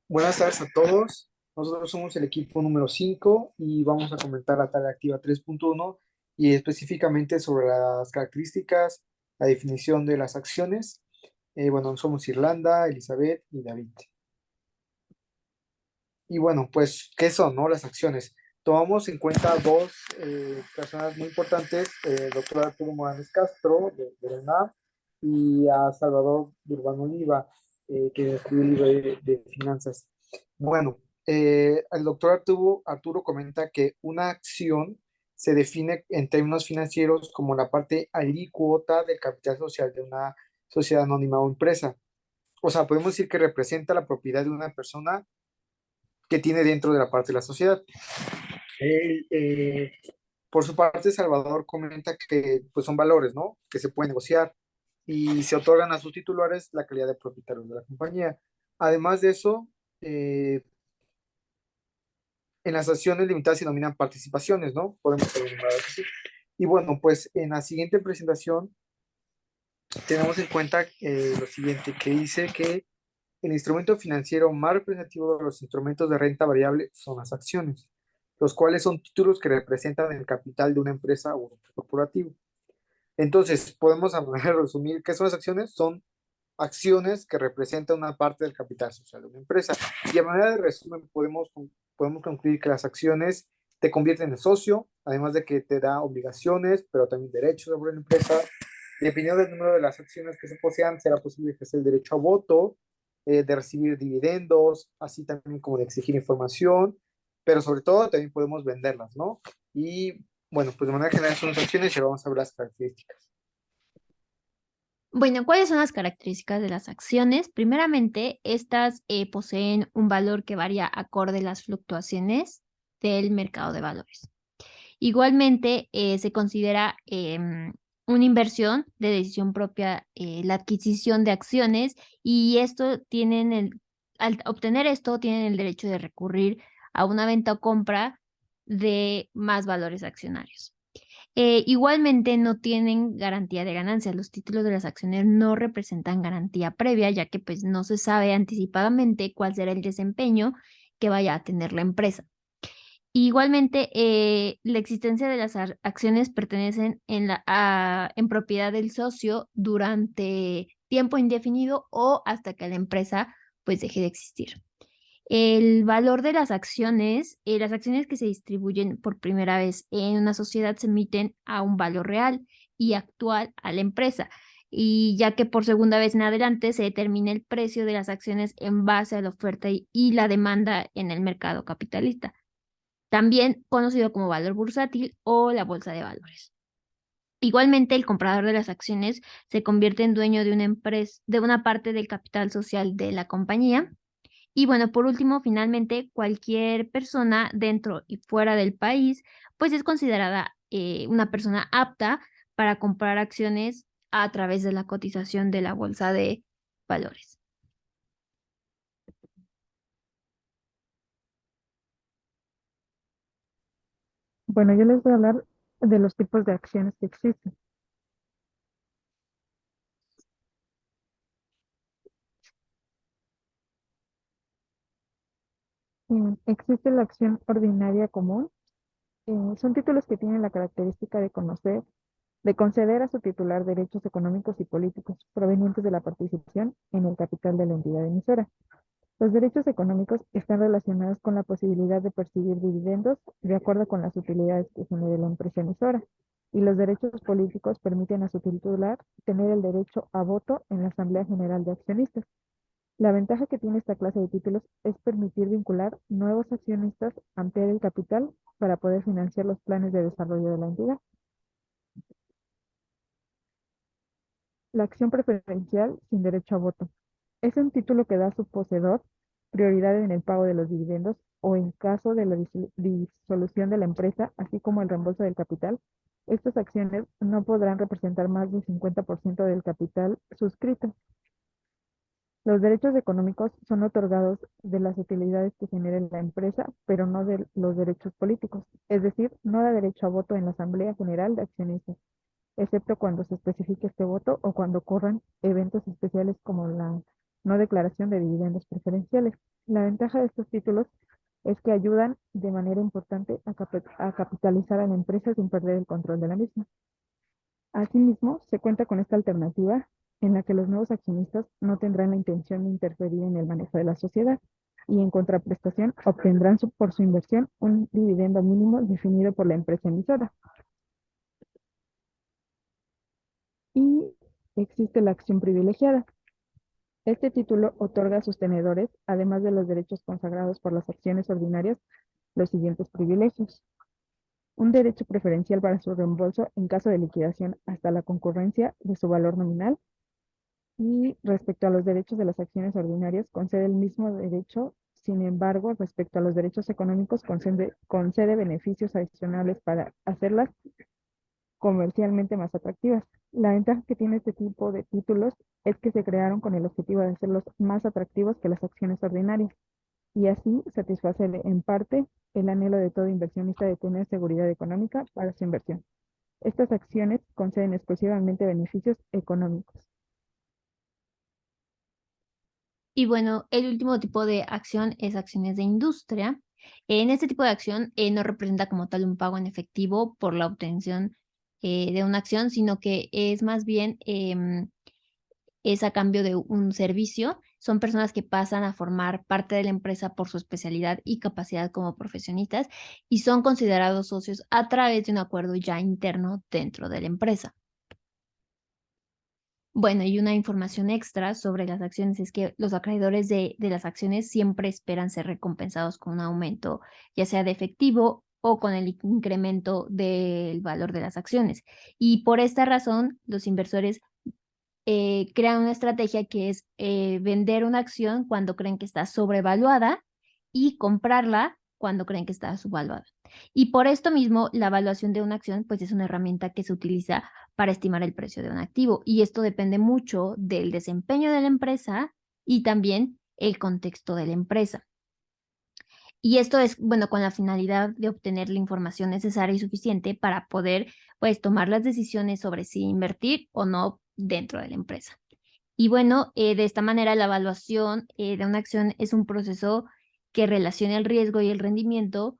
Buenas tardes a todos. Nosotros somos el equipo número 5 y vamos a comentar la tarea activa 3.1 y específicamente sobre las características, la definición de las acciones. Bueno, somos Irlanda, Elizabeth y David. Y bueno, pues, ¿qué son, no? Las acciones. Tomamos en cuenta dos personas muy importantes, el doctor Arturo Morales Castro, de la UNAM, y a Salvador Urbano Oliva, que escribió el libro de finanzas. Bueno, el doctor Arturo comenta que una acción se define en términos financieros como la parte alícuota del capital social de una sociedad anónima o empresa. O sea, podemos decir que representa la propiedad de una persona que tiene dentro de la parte de la sociedad. Él, por su parte, Salvador comenta que pues, son valores, ¿no? Que se pueden negociar y se otorgan a sus titulares la calidad de propietarios de la compañía. Además de eso, eh, en las acciones limitadas se denominan participaciones, ¿no? Podemos nombrar así. Y bueno, pues en la siguiente presentación tenemos en cuenta lo siguiente, que dice que el instrumento financiero más representativo de los instrumentos de renta variable son las acciones, los cuales son títulos que representan el capital de una empresa o un corporativo. Entonces, podemos a manera de resumir qué son las acciones. Son acciones que representan una parte del capital social de una empresa. Y a manera de resumen, podemos concluir que las acciones te convierten en socio, además de que te da obligaciones, pero también derechos sobre la empresa. Dependiendo del número de las acciones que se posean, será posible ejercer el derecho a voto, de recibir dividendos, así también como de exigir información, pero sobre todo también podemos venderlas, ¿no? Y bueno, pues de manera general son las acciones y ahora vamos a ver las características. Bueno, ¿cuáles son las características de las acciones? Primeramente, estas poseen un valor que varía acorde a las fluctuaciones del mercado de valores. Igualmente, se considera una inversión de decisión propia, la adquisición de acciones, y al obtener esto, tienen el derecho de recurrir a una venta o compra de más valores accionarios. Igualmente no tienen garantía de ganancia. Los títulos de las acciones no representan garantía previa, ya que pues no se sabe anticipadamente cuál será el desempeño que vaya a tener la empresa. Igualmente, la existencia de las acciones pertenecen en propiedad del socio durante tiempo indefinido o hasta que la empresa pues deje de existir. El valor de las acciones que se distribuyen por primera vez en una sociedad se emiten a un valor real y actual a la empresa, y ya que por segunda vez en adelante se determina el precio de las acciones en base a la oferta y la demanda en el mercado capitalista, también conocido como valor bursátil o la bolsa de valores. Igualmente, el comprador de las acciones se convierte en dueño de una empresa, de una parte del capital social de la compañía. Y bueno, por último, finalmente, cualquier persona dentro y fuera del país, pues es considerada una persona apta para comprar acciones a través de la cotización de la bolsa de valores. Bueno, yo les voy a hablar de los tipos de acciones que existen. Existe la acción ordinaria común. Son títulos que tienen la característica de conceder a su titular derechos económicos y políticos provenientes de la participación en el capital de la entidad emisora. Los derechos económicos están relacionados con la posibilidad de percibir dividendos de acuerdo con las utilidades que genere la empresa emisora. Y los derechos políticos permiten a su titular tener el derecho a voto en la Asamblea General de Accionistas. La ventaja que tiene esta clase de títulos es permitir vincular nuevos accionistas, ampliar el capital para poder financiar los planes de desarrollo de la entidad. La acción preferencial sin derecho a voto es un título que da a su poseedor prioridad en el pago de los dividendos o en caso de la disolución de la empresa, así como el reembolso del capital. Estas acciones no podrán representar más del 50% del capital suscrito. Los derechos económicos son otorgados de las utilidades que genere la empresa, pero no de los derechos políticos. Es decir, no da derecho a voto en la Asamblea General de Accionistas, excepto cuando se especifique este voto o cuando ocurran eventos especiales como la no declaración de dividendos preferenciales. La ventaja de estos títulos es que ayudan de manera importante a capitalizar a la empresa sin perder el control de la misma. Asimismo, se cuenta con esta alternativa en la que los nuevos accionistas no tendrán la intención de interferir en el manejo de la sociedad y en contraprestación obtendrán por su inversión un dividendo mínimo definido por la empresa emisora. Y existe la acción privilegiada. Este título otorga a sus tenedores, además de los derechos consagrados por las acciones ordinarias, los siguientes privilegios. Un derecho preferencial para su reembolso en caso de liquidación hasta la concurrencia de su valor nominal. Y respecto a los derechos de las acciones ordinarias, concede el mismo derecho. Sin embargo, respecto a los derechos económicos, concede beneficios adicionales para hacerlas comercialmente más atractivas. La ventaja que tiene este tipo de títulos es que se crearon con el objetivo de hacerlos más atractivos que las acciones ordinarias y así satisfacer en parte el anhelo de todo inversionista de tener seguridad económica para su inversión. Estas acciones conceden exclusivamente beneficios económicos. Y bueno, el último tipo de acción es acciones de industria. En este tipo de acción no representa como tal un pago en efectivo por la obtención de una acción, sino que es más bien es a cambio de un servicio. Son personas que pasan a formar parte de la empresa por su especialidad y capacidad como profesionistas y son considerados socios a través de un acuerdo ya interno dentro de la empresa. Bueno, y una información extra sobre las acciones es que los acreedores de las acciones siempre esperan ser recompensados con un aumento, ya sea de efectivo o con el incremento del valor de las acciones. Y por esta razón, los inversores crean una estrategia que es vender una acción cuando creen que está sobrevaluada y comprarla cuando creen que está subvaluada. Y por esto mismo, la evaluación de una acción pues es una herramienta que se utiliza para estimar el precio de un activo. Y esto depende mucho del desempeño de la empresa y también el contexto de la empresa. Y esto es, bueno, con la finalidad de obtener la información necesaria y suficiente para poder, pues, tomar las decisiones sobre si invertir o no dentro de la empresa. Y bueno, de esta manera la evaluación de una acción es un proceso que relaciona el riesgo y el rendimiento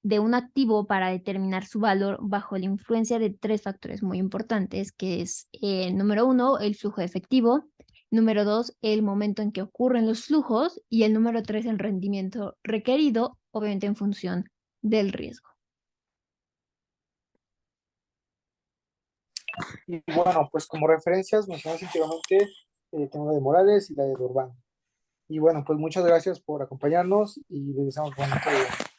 de un activo para determinar su valor bajo la influencia de tres factores muy importantes, que es, número uno, el flujo de efectivo, número dos, el momento en que ocurren los flujos y el número tres, el rendimiento requerido, obviamente en función del riesgo. Y bueno, pues como referencias mencionamos anteriormente tengo la de Morales y la de Urbán. Y bueno, pues muchas gracias por acompañarnos y les deseamos bonito día.